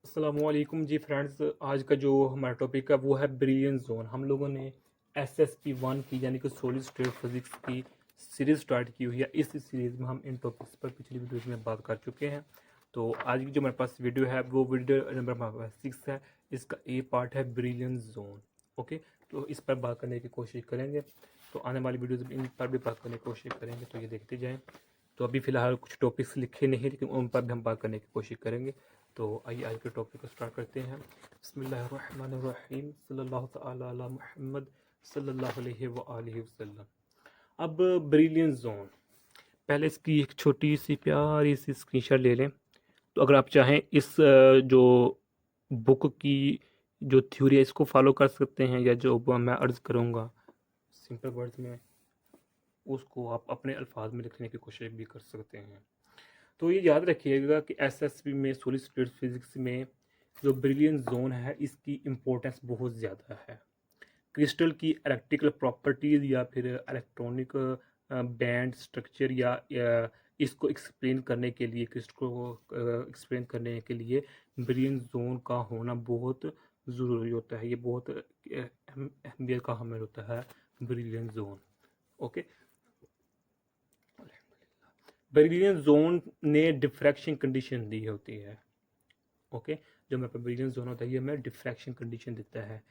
अस्सलामुअलैकुम जी फ्रेंड्स। आज का जो हमारा टॉपिक है वो है ब्रिलियंट जोन। हम लोगों ने SSP1 की यानी कि सॉलिड स्टेट फिजिक्स की सीरीज़ स्टार्ट की हुई है। इस सीरीज़ में हम इन टॉपिक्स पर पिछली वीडियोज़ में बात कर चुके हैं। तो आज की जो मेरे पास वीडियो है वो वीडियो नंबर 6 है। इसका ए पार्ट है ब्रिलियंट जोन। ओके, तो इस पर बात करने की कोशिश करेंगे। तो आने वाली वीडियोज़ में इन पर भी बात करने की कोशिश करेंगे, तो ये देखते जाएँ। तो अभी फ़िलहाल कुछ टॉपिक्स लिखे नहीं, लेकिन उन पर भी हम बात करने की कोशिश करेंगे। तो आइए आज के टॉपिक को स्टार्ट करते हैं। बिस्मिल्लाहिर्रहमानिर्रहीम, सल्लल्लाहु तआला अला मुहम्मद सल्लल्लाहु अलैहि व आलिहि वसल्लम। अब ब्रिलियंट जोन, पहले इसकी एक छोटी सी प्यारी सी स्क्रीनशॉट ले लें। तो अगर आप चाहें इस जो बुक की जो थ्योरी है इसको फॉलो कर सकते हैं, या जो मैं अर्ज करूँगा सिंपल वर्ड्स में उसको आप अपने अल्फाज में लिखने की कोशिश भी कर सकते हैं। तो ये याद रखिएगा कि एसएसपी में सॉलिड स्टेट फिजिक्स में जो ब्रिलियंट जोन है इसकी इम्पोर्टेंस बहुत ज़्यादा है। क्रिस्टल की इलेक्ट्रिकल प्रॉपर्टीज़ या फिर इलेक्ट्रॉनिक बैंड स्ट्रक्चर या इसको एक्सप्लेन करने के लिए, क्रिस्टल को एक्सप्लेन करने के लिए ब्रिलियंट जोन का होना बहुत ज़रूरी होता है। ये बहुत अहमियत का हामिल होता है brilliant zone. Okay, brilliant zone ने डिफ्रैक्शन कंडीशन दी होती है। ओके, जो मेरे पास ब्रिलियंट जोन होता है ये हमें डिफ्रैक्शन कंडीशन देता है।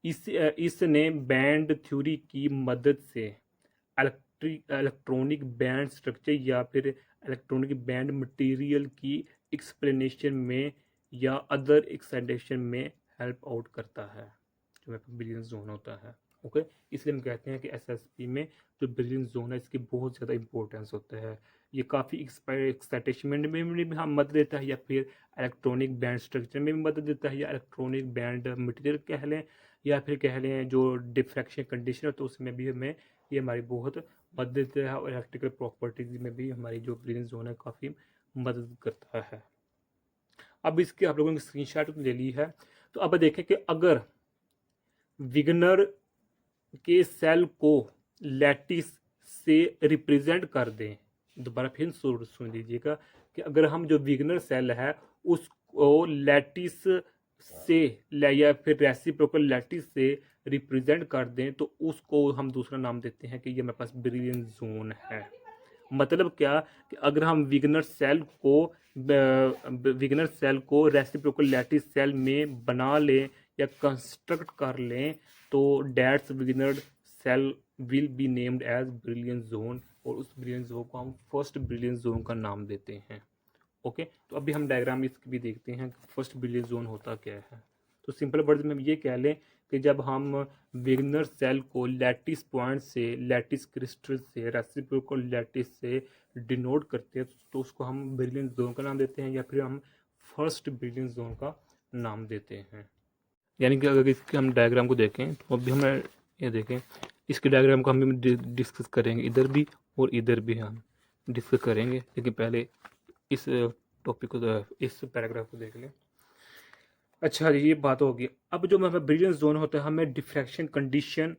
इसने बैंड थ्योरी की मदद से इलेक्ट्रॉनिक बैंड स्ट्रक्चर या फिर इलेक्ट्रॉनिक बैंड मटेरियल की एक्सप्लेनेशन में या अदर एक्साइटेशन में हेल्प आउट करता है, जो मेरे पास ब्रिलियंट जोन होता है। ओके, इसलिए हम कहते हैं कि एसएसपी में जो ब्रिलियंट जोन है इसकी बहुत ज़्यादा इंपॉर्टेंस होता है। ये काफ़ी एक्साइटेशन में भी हम मदद देता है, या फिर इलेक्ट्रॉनिक बैंड स्ट्रक्चर में भी मदद देता है, या इलेक्ट्रॉनिक बैंड मटेरियल कह लें, या फिर कह लें जो डिफ्रैक्शन कंडीशन है तो उसमें भी हमें ये हमारी बहुत मदद देता है। और इलेक्ट्रिकल प्रॉपर्टीज में भी हमारी जो ब्रिलियंट जोन है काफ़ी मदद करता है। अब इसके आप लोगों ने स्क्रीनशॉट ले ली है। तो अब देखें कि अगर विगनर के सेल को लैटिस से रिप्रेजेंट कर दें, दोबारा फिर सुन लीजिएगा कि अगर हम जो विगनर सेल है उसको लैटिस से या फिर रेसिप्रोकल लैटिस से रिप्रेजेंट कर दें तो उसको हम दूसरा नाम देते हैं कि ये मेरे पास ब्रिलियंट जोन है। मतलब क्या कि अगर हम विगनर सेल को रेसिप्रोकल लैटिस सेल में बना लें या कंस्ट्रक्ट कर लें तो that's Wigner cell will be named as Brillouin zone, और उस ब्रिलियंट जोन को हम फर्स्ट ब्रिलियंट जोन का नाम देते हैं। ओके, तो अभी हम डायग्राम इसकी भी देखते हैं कि फर्स्ट ब्रिलियंट जोन होता क्या है। तो सिंपल वर्ड्स में हम ये कह लें कि जब हम विगनर सेल को लैटिस पॉइंट से, लैटिस क्रिस्टल से, रेसिप्रोकल लैटिस से डिनोट करते हैं तो उसको हम ब्रिलियंट जोन का नाम देते हैं, या फिर हम फर्स्ट ब्रिलियंट जोन का नाम देते हैं। यानी कि अगर इसके हम डायग्राम को देखें तो अभी हमें ये देखें, इसके डायग्राम को हम डिस्कस करेंगे, इधर भी और इधर भी हम डिस्कस करेंगे। लेकिन पहले इस टॉपिक को, इस पैराग्राफ को देख लें। अच्छा जी, ये बात होगी। अब जो हमें ब्रिलियंट जोन होता है हमें डिफ्रैक्शन कंडीशन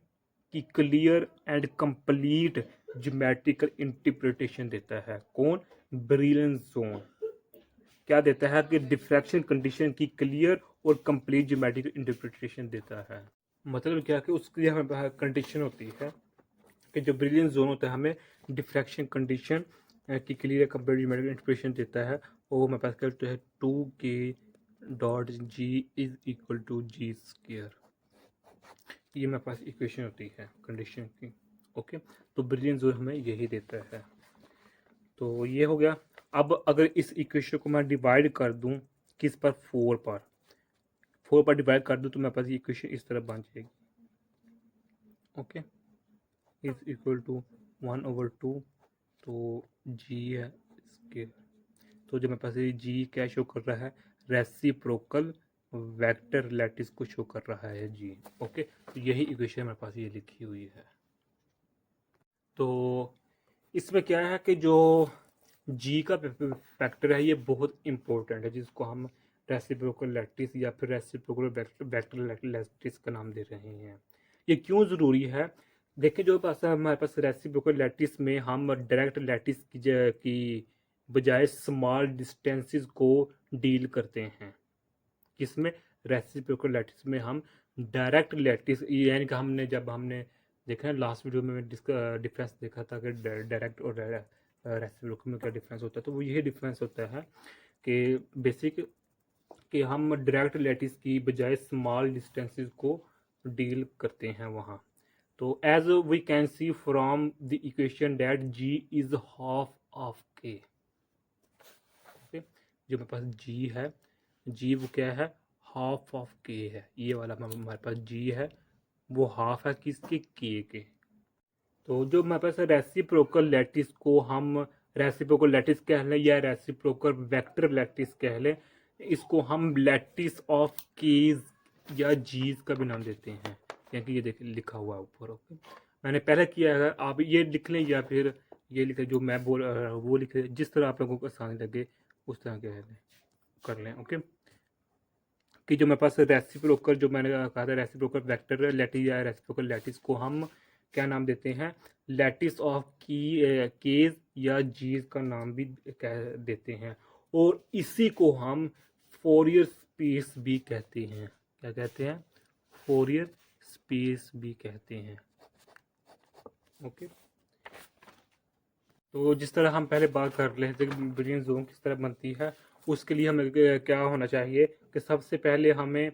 की clear and complete geometrical interpretation देता है। कौन? ब्रिलियंट जोन क्या देता है कि डिफ्रैक्शन कंडीशन की क्लियर और कंप्लीट ज्योमेट्रिकल इंटरप्रिटेशन देता है। मतलब क्या कि उसकी हमें कंडीशन होती है कि जो ब्रिलियंट जोन होता है हमें डिफ्रैक्शन कंडीशन की क्लियर कंप्लीट ज्योमेट्रिकल इंटरप्रिटेशन देता है। और वो मेरे पास कहते हैं 2k.g is equal to G square. ये मेरे पास इक्वेशन होती है कंडीशन की। ओके, तो ब्रिलियंट जोन हमें यही देता है। तो ये हो गया। अब अगर इस इक्वेशन को मैं डिवाइड कर दूं किस पर, 4 पर डिवाइड कर दूं तो मेरे पास ये इक्वेशन इस तरह बन जाएगी। ओके, इज इक्वल टू 1/2, तो जी है इसके। तो जो मेरे पास ये जी क्या शो कर रहा है, रेसिप्रोकल वेक्टर लैटिस को शो कर रहा है जी। ओके, तो यही इक्वेशन मेरे पास ये लिखी हुई है। तो इसमें क्या है कि जो जी का फैक्टर है ये बहुत इंपॉर्टेंट है, जिसको हम रेसिप्रोकल लैटिस या फिर रेसिप्रोकल वेक्टर लैटिस का नाम दे रहे हैं। ये क्यों ज़रूरी है? देखिए, जो पास हमारे पास रेसिप्रोकल लैटिस में हम डायरेक्ट लैटिस की बजाय स्मॉल डिस्टेंसेस को डील करते हैं। किसमें, रेसिप्रोकल लैटिस में हम डायरेक्ट लैटिस, यानी कि जब हमने देखा है लास्ट वीडियो में डिफरेंस देखा था कि डायरेक्ट और रेसिप्रोकल में क्या डिफरेंस होता है, तो वो यही डिफरेंस होता है कि बेसिक कि हम डायरेक्ट लैटिस की बजाय स्मॉल डिस्टेंसेस को डील करते हैं वहाँ। तो as we can see from the equation that G is half of K, okay, जो मेरे पास जी है, जी वो क्या है, हाफ ऑफ के है, ये वाला हमारे पास जी है वो हाफ है किसके, के। तो जो हमारे पास रेसिप्रोकल लैटिस को हम रेसिप्रोकल लैटिस कह लें या रेसिप्रोकल वेक्टर लैटिस कह लें, इसको हम लैटिस ऑफ कीज या जीज का भी नाम देते हैं, क्योंकि ये देखिए लिखा हुआ है ऊपर, ओके। मैंने पहले किया है, आप ये लिख लें या फिर ये लिखें जो मैं बोल वो लिख लें, जिस तरह आप लोगों को आसानी लगे उस तरह के कर लें, ओके। कि जो मेरे पास रेसिप्रोकल, जो मैंने कहा था रेसिप्रोकल वेक्टर लैटिस या रेसिप्रोकल लैटिस को हम क्या नाम देते हैं, लैटिस ऑफ केज या जीज का नाम भी कह देते हैं, और इसी को हम फोरियर स्पेस भी कहते हैं। क्या कहते हैं, फोरियर स्पेस भी कहते हैं, ओके। तो जिस तरह हम पहले बात कर रहे थे कि ब्रिलियंट जोन किस तरह बनती है, उसके लिए हमें क्या होना चाहिए कि सबसे पहले हमें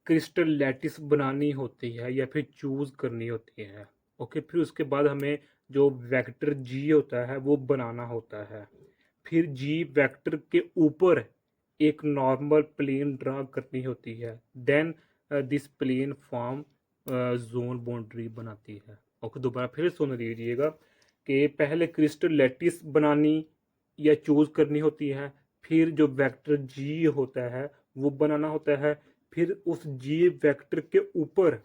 क्रिस्टल लैटिस बनानी होती है या फिर चूज करनी होती है, ओके। फिर उसके बाद हमें जो वेक्टर जी होता है वो बनाना होता है, फिर जी वेक्टर के ऊपर एक नॉर्मल प्लेन ड्रा करनी होती है, then this plane form zone boundary बनाती है, ओके। दोबारा फिर सुन लीजिएगा कि पहले क्रिस्टल लैटिस बनानी या चूज करनी होती है, फिर जो वेक्टर जी होता है वो बनाना होता है, फिर उस जी वेक्टर के ऊपर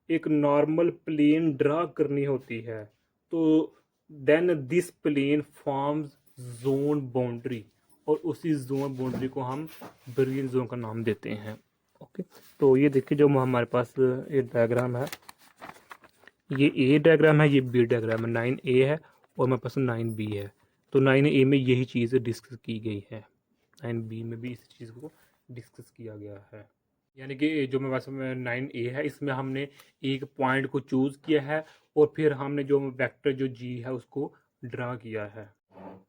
एक नॉर्मल प्लेन ड्रा करनी होती है, तो then this plane forms zone boundary, और उसी जोन बाउंड्री को हम ब्रिलियंट जोन का नाम देते हैं, ओके। तो ये देखिए जो हमारे पास ये डायग्राम है, ये ए डायग्राम है, ये बी डायग्राम है, 9A है और मेरे पास 9B है। तो 9A में यही चीज़ डिस्कस की गई है, 9B में भी इस चीज़ को डिस्कस किया गया है। यानी कि जो मेरे पास में 9A है, इसमें हमने एक पॉइंट को चूज़ किया है और फिर हमने जो वेक्टर जो जी है उसको ड्रा किया है,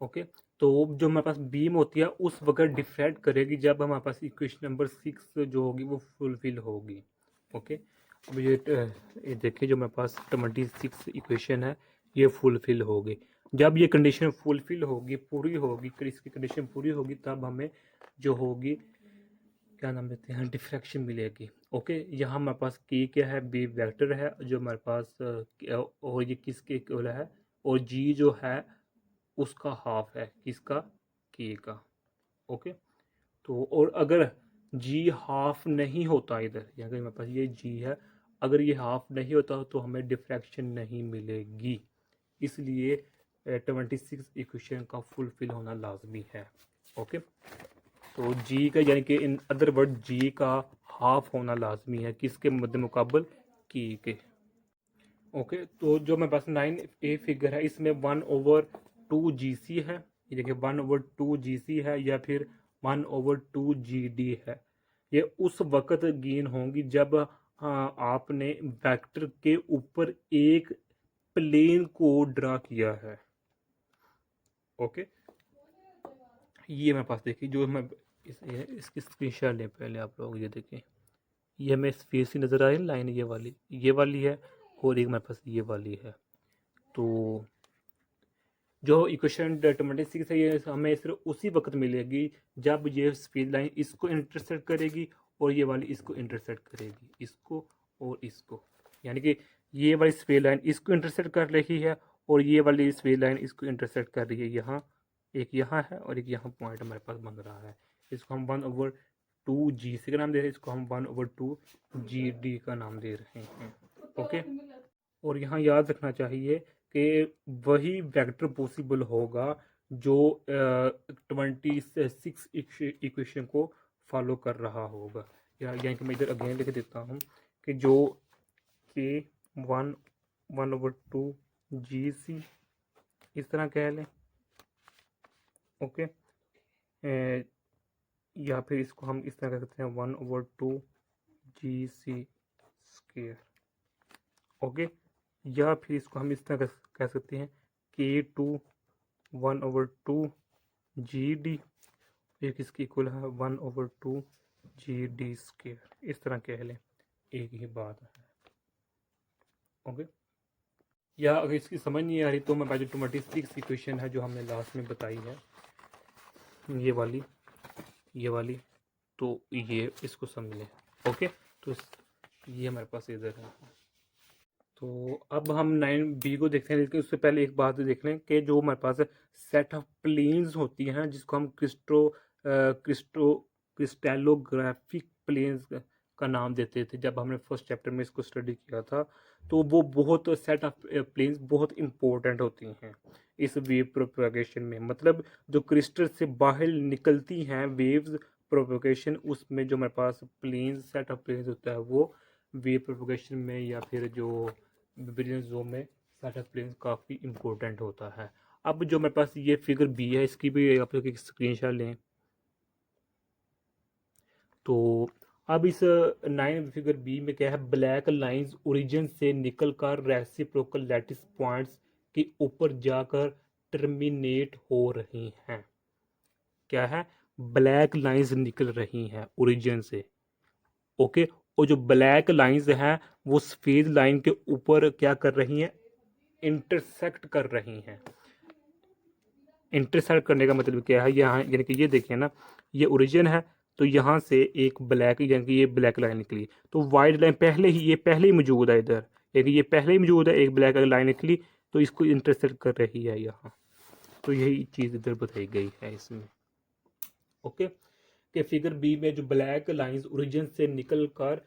ओके। तो जो हमारे पास बीम होती है उस वक्त डिफरेंट करेगी जब हमारे पास इक्वेशन नंबर 6 जो होगी वो फुलफिल होगी, ओके। अब ये देखिए जो मेरे पास 26 इक्वेशन है ये फुलफिल होगी। जब ये कंडीशन फुलफिल होगी, पूरी होगी, इसकी कंडीशन पूरी होगी, तब हमें जो होगी क्या नाम देते हैं, डिफ्रैक्शन मिलेगी, ओके। यहाँ हमारे पास की क्या है, बी वेक्टर है जो हमारे पास और ये किसके इक्वल है, और जी जो है उसका हाफ है किसका, के का, ओके। तो और अगर जी हाफ नहीं होता इधर, यहाँ मेरे पास ये जी है, अगर ये हाफ नहीं होता तो हमें डिफ्रैक्शन नहीं मिलेगी, इसलिए 26 इक्वेशन का फुलफिल होना लाजमी है, ओके। तो जी का यानी कि इन अदर वर्ड जी का हाफ होना लाजमी है किसके मद्दे मुकाबल, की के, ओके। तो जो मेरे पास 9A फिगर है इसमें 1/2 GC है, ये देखिए 1/2 GC है या फिर 1/2 GD है। ये उस वक्त गेन होंगी जब आपने वेक्टर के ऊपर एक प्लेन को ड्रा किया है, ओके। ये मेरे पास देखिए जो मैं इसकी स्क्रीनशॉट लें पहले आप लोग, ये देखें, ये हमें स्पेस ही नज़र आ रही है लाइन, ये वाली है और एक मेरे पास ये वाली है। तो जो इक्वेशन 26 है ये हमें सिर्फ उसी वक्त मिलेगी जब ये स्पेस लाइन इसको इंटरसेक्ट करेगी और ये वाली इसको इंटरसेक्ट करेगी, इसको और इसको, यानी कि ये वाली स्पेस लाइन इसको इंटरसेक्ट कर रही है और ये वाली स्पेस लाइन इसको इंटरसेक्ट कर रही है, यहाँ एक यहाँ है और एक यहाँ पॉइंट हमारे पास बन रहा है, इसको हम 1/2 GC का नाम दे रहे हैं, इसको हम 1/2 GD का नाम दे रहे हैं, ओके। और यहाँ याद रखना चाहिए कि वही वेक्टर पॉसिबल होगा जो 26 इक्वेशन को फॉलो कर रहा होगा। यानी कि मैं इधर अगेन लिख देता हूँ कि जो के 1/2 GC इस तरह कह लें, ओके। या फिर इसको हम इस तरह कर सकते हैं 1/2 GC स्क्वायर। ओके, या फिर इसको हम इस तरह कह सकते हैं K2 1/2 GD, एक इसकी इक्वल है 1/2 GD स्क्वायर। इस तरह कह लें, एक ही बात है। ओके, या अगर इसकी समझ नहीं आ रही तो मैं बायोमेट्रिक्स की क्वेश्चन है जो हमने लास्ट में बताई है, ये वाली, तो ये इसको समझ लें। ओके, तो ये हमारे पास इधर है। तो अब हम 9B को देखते हैं, लेकिन उससे पहले एक बात देख लें कि जो हमारे पास सेट ऑफ प्लेन्स होती हैं जिसको हम क्रिस्टैलोग्राफिक प्लेन्स का नाम देते थे जब हमने फर्स्ट चैप्टर में इसको स्टडी किया था, तो वो बहुत सेट ऑफ प्लेन्स बहुत इंपॉर्टेंट होती हैं इस वेव प्रोपगेशन में। मतलब जो क्रिस्टल से बाहर निकलती हैं वेव्स प्रोपगेशन, उसमें जो हमारे पास प्लेन्स सेट ऑफ प्लेन्स होता है वो वेव प्रोपगेशन में या फिर जो ब्रिलियंस जोन में सेट ऑफ प्लेन्स काफ़ी इंपॉर्टेंट होता है। अब जो मेरे पास ये फिगर बी है, इसकी भी आप लोग एक स्क्रीनशॉट लें। तो अब इस 9 फिगर बी में क्या है, ब्लैक लाइंस ओरिजिन से निकलकर रेसिप्रोकल लैटिस पॉइंट्स के ऊपर जाकर टर्मिनेट हो रही हैं। क्या है, ब्लैक लाइंस निकल रही हैं ओरिजिन से। ओके, और जो ब्लैक लाइंस हैं वो सफेद लाइन के ऊपर क्या कर रही हैं, इंटरसेक्ट कर रही हैं। इंटरसेक्ट करने का मतलब क्या है, यहाँ यानी कि ये देखिए ना, ये ओरिजिन है, तो यहाँ से एक ब्लैक यानी कि ये ब्लैक लाइन निकली, तो वाइट लाइन पहले ही मौजूद है इधर, यानी ये पहले ही मौजूद है, एक ब्लैक लाइन निकली तो इसको इंटरसेक्ट कर रही है यहाँ। तो यही चीज़ इधर बताई गई है इसमें। ओके, कि फिगर बी में जो ब्लैक लाइंस ओरिजिन से निकल कर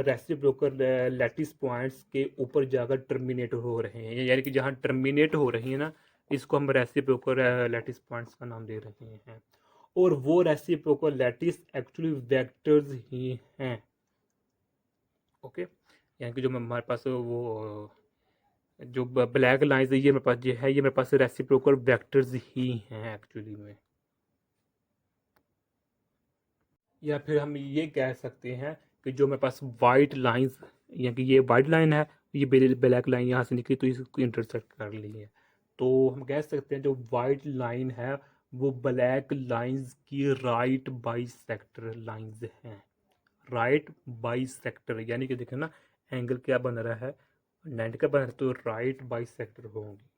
रेसिप्रोकल लैटिस पॉइंट्स के ऊपर जाकर टर्मिनेट हो रहे हैं, यानी कि जहाँ टर्मिनेट हो रही है ना, इसको हम रेसिप्रोकल लैटिस पॉइंट्स का नाम दे रहे हैं। और वो रेसिप्रोकल लैटिस एक्चुअली वेक्टर्स ही हैं। ओके, यानी कि जो हमारे पास वो जो ब्लैक लाइंस है, ये मेरे पास ये मेरे पास रेसिप्रोकल वेक्टर्स ही हैं एक्चुअली में। या फिर हम ये कह सकते हैं कि जो मेरे पास वाइट लाइंस, यानी कि ये वाइट लाइन है, ये ब्लैक लाइन यहाँ से निकली तो इसको इंटरसेक्ट कर ली है। तो हम कह सकते हैं जो वाइट लाइन है वो ब्लैक लाइंस की राइट बाइसेक्टर लाइंस हैं। राइट बाइसेक्टर यानी कि देखें ना, एंगल क्या बन रहा है, 90 का बन रहा है, तो राइट बाइसेक्टर होंगी।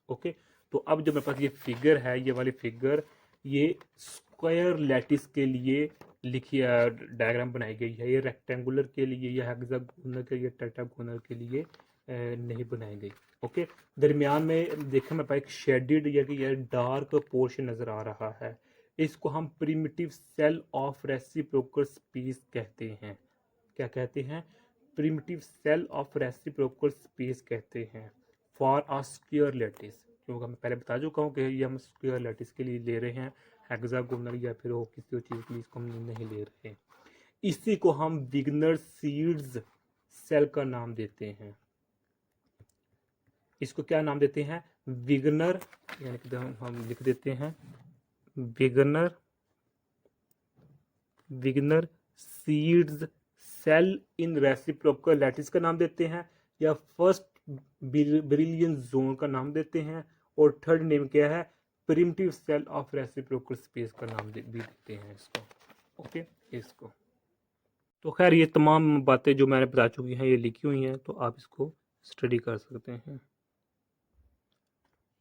ओके, तो अब जो मेरे पास ये फिगर है, ये वाली फिगर, ये स्क्वायर लैटिस के लिए लिखी डायग्राम बनाई गई है। ये रेक्टेंगुलर के लिए या हेक्सागोनल के लिए, टेट्रागोनल के लिए नहीं बनाई गई। ओके, दरमियान में देखें मेरे पास एक शेडेड या कि ये डार्क पोर्शन नज़र आ रहा है, इसको हम primitive cell of reciprocal space कहते हैं। क्या कहते हैं, primitive cell of reciprocal space कहते हैं फॉर अ स्क्वायर लैटिस। क्योंकि मैं पहले बता चुका हूँ कि ये हम स्क्वायर लैटिस के लिए ले रहे हैं, हेक्सागोनल या फिर वो किसी और चीज़ के लिए इसको हम नहीं ले रहे। इसी को हम विग्नर सीड्स सेल का नाम देते हैं। इसको क्या नाम देते हैं, विग्नर, यानी कि हम लिख देते हैं विग्नर सीड्स सेल इन रेसिप्रोकल लैटिस का नाम देते हैं, या फर्स्ट ब्रिलियन जोन का नाम देते हैं, और थर्ड नेम क्या है, primitive cell of reciprocal space का नाम भी देते हैं इसको। ओके, इसको तो खैर ये तमाम बातें जो मैंने बता चुकी हैं ये लिखी हुई हैं, तो आप इसको स्टडी कर सकते हैं।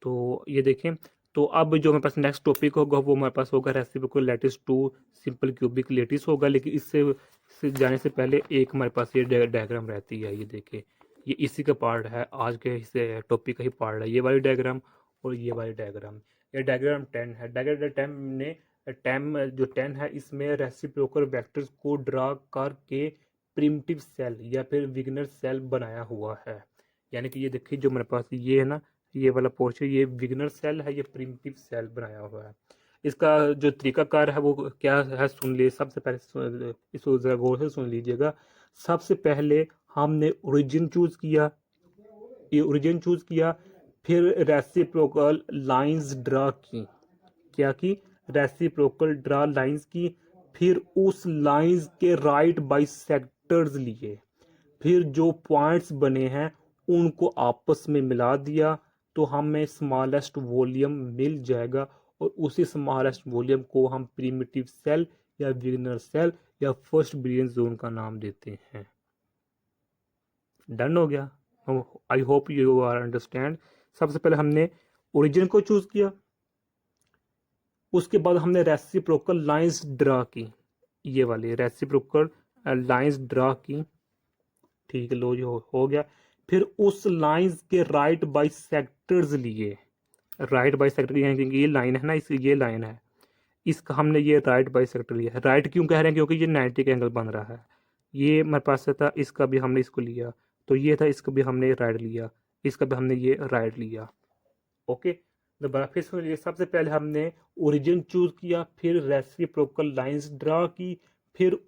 तो ये देखें, तो अब जो हमारे पास नेक्स्ट टॉपिक होगा वो हमारे पास होगा reciprocal lattice to simple cubic lattice होगा। लेकिन इससे जाने से पहले एक हमारे पास ये डायग्राम रहती है, ये देखें, ये इसी का पार्ट है, आज के हिस्से टॉपिक का ही पार्ट है, ये वाली डायग्राम और ये वाली डायग्राम। ये डायग्राम 10 है। डायग्राम 10 ने 10 है, इसमें रेसिप्रोकल वेक्टर्स को ड्रा करके प्रिमिटिव सेल या फिर विग्नर सेल बनाया हुआ है। यानी कि ये देखिए जो मेरे पास ये है ना, ये वाला पोर्शन, ये विग्नर सेल है, ये प्रिमिटिव सेल बनाया हुआ है। इसका जो तरीकाकार है वो क्या है सुन लिए। सबसे पहले इसको जरा गौर से सुन लीजिएगा। सबसे पहले हमने ओरिजिन चूज किया, ये ओरिजिन चूज किया, फिर रेसिप्रोकल लाइंस ड्रा की। क्या की, रेसिप्रोकल ड्रा लाइंस की, फिर उस लाइंस के राइट बाइसेक्टर्स लिए, फिर जो पॉइंट्स बने हैं उनको आपस में मिला दिया, तो हमें स्मॉलेस्ट वॉल्यूम मिल जाएगा। और उसी स्मॉलेस्ट वॉल्यूम को हम प्रिमिटिव सेल या बिगिनर सेल या फर्स्ट ब्रिलियंट जोन का नाम देते हैं। डन हो गया। I hope you are understand. सबसे पहले हमने ओरिजिन को चूज किया, उसके बाद हमने रेसिप्रोकल लाइंस ड्रा की, ये वाली रेसिप्रोकल लाइंस ड्रा की। ठीक है, लो जी हो गया। फिर उस लाइंस के राइट बाइसेक्टर्स लिए, राइट बाइसेक्टर ये लाइन है ना, इस ये लाइन है, इसका हमने ये राइट बाइसेक्टर लिया है। राइट क्यों कह रहे हैं, क्योंकि ये 90 का एंगल बन रहा है। ये हमारे पास था, इसका भी हमने इसको लिया, तो ये था, इसका भी हमने राइट लिया, इसका भी हमने ये राइट लिया। ओके, दोबारा फिर सुन लीजिए। सबसे पहले हमने ओरिजिन चूज किया, फिर रेसिप्रोकल लाइंस ड्रा की, फिर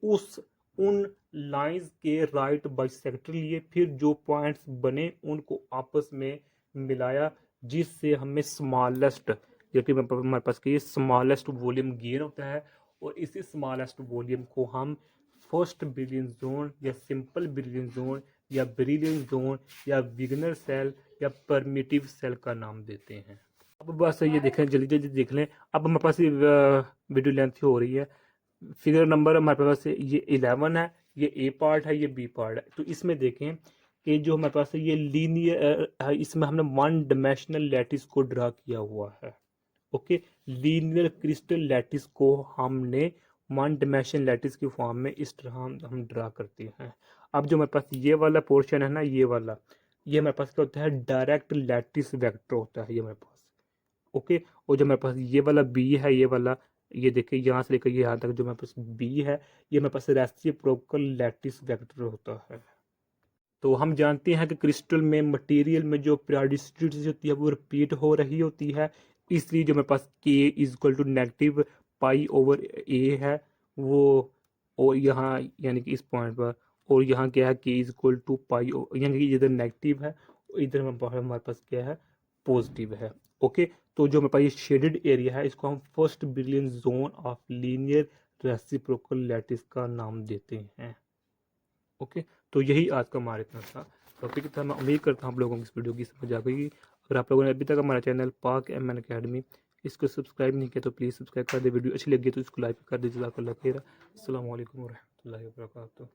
उन लाइंस के राइट बाइसेक्टर लिए, फिर जो पॉइंट्स बने उनको आपस में मिलाया, जिससे हमें स्मॉलेस्ट, जो कि हमारे पास की स्मॉलेस्ट वॉल्यूम गेन होता है। और इसी स्मॉलेस्ट वॉल्यूम को हम फर्स्ट ब्रिलियंट जोन या सिंपल ब्रिलियंट जोन या ब्रिलियंट जोन या बिगिनर सेल या परमिटिव सेल का नाम देते हैं। अब बस ये देखें, जल्दी जल्दी देख लें। अब हमारे पास वीडियो लेंथ हो रही है। फिगर नंबर हमारे पास ये 11 है, ये ए पार्ट है, ये बी पार्ट है। तो इसमें देखें कि जो हमारे पास है ये लीनियर है, इसमें हमने वन डायमेंशनल लैटिस को ड्रा किया हुआ है। ओके, लीनियर क्रिस्टल लैटिस को हमने वन डायमेंशनल लैटिस की फॉर्म में इस तरह हम ड्रा करते हैं। अब जो हमारे पास ये वाला पोर्शन है ना, ये वाला, ये हमारे पास क्या होता है, डायरेक्ट लैटिस वेक्टर होता है ये हमारे पास। ओके, और जो हमारे पास ये वाला बी है, ये वाला, ये देखिए यहाँ से लेकर यहाँ तक जो हमारे पास बी है, ये हमारे पास रेसिप्रोकल लैटिस वेक्टर होता है। तो हम जानते हैं कि क्रिस्टल में मटेरियल में जो पीरियोडिसिटी होती है वो रिपीट हो रही होती है, इसलिए जो मेरे पास k is equal to negative pi over a है वो, और यहाँ यानी कि इस पॉइंट पर, और यहाँ क्या है, के इज इक्वल टू पाई, यानी कि इधर नेगेटिव है, इधर हमारे पास क्या है, पॉजिटिव है। ओके, तो जो मेरे पास ये शेडेड एरिया है, इसको हम first brilliant zone of linear reciprocal lattice का नाम देते हैं। ओके, तो यही आज का हमारे इतना था टॉपिक था। मैं उम्मीद करता हूँ आप लोगों को इस वीडियो की समझ आ गई। अगर आप लोगों ने अभी तक हमारा चैनल पाक एम एन अकेडमी इसको सब्सक्राइब नहीं किया तो प्लीज़ सब्सक्राइब कर दे। वीडियो अच्छी लगी तो इसको लाइक कर दीजिए। अस्सलाम वालेकुम रहमतुल्लाहि व बरकातहू।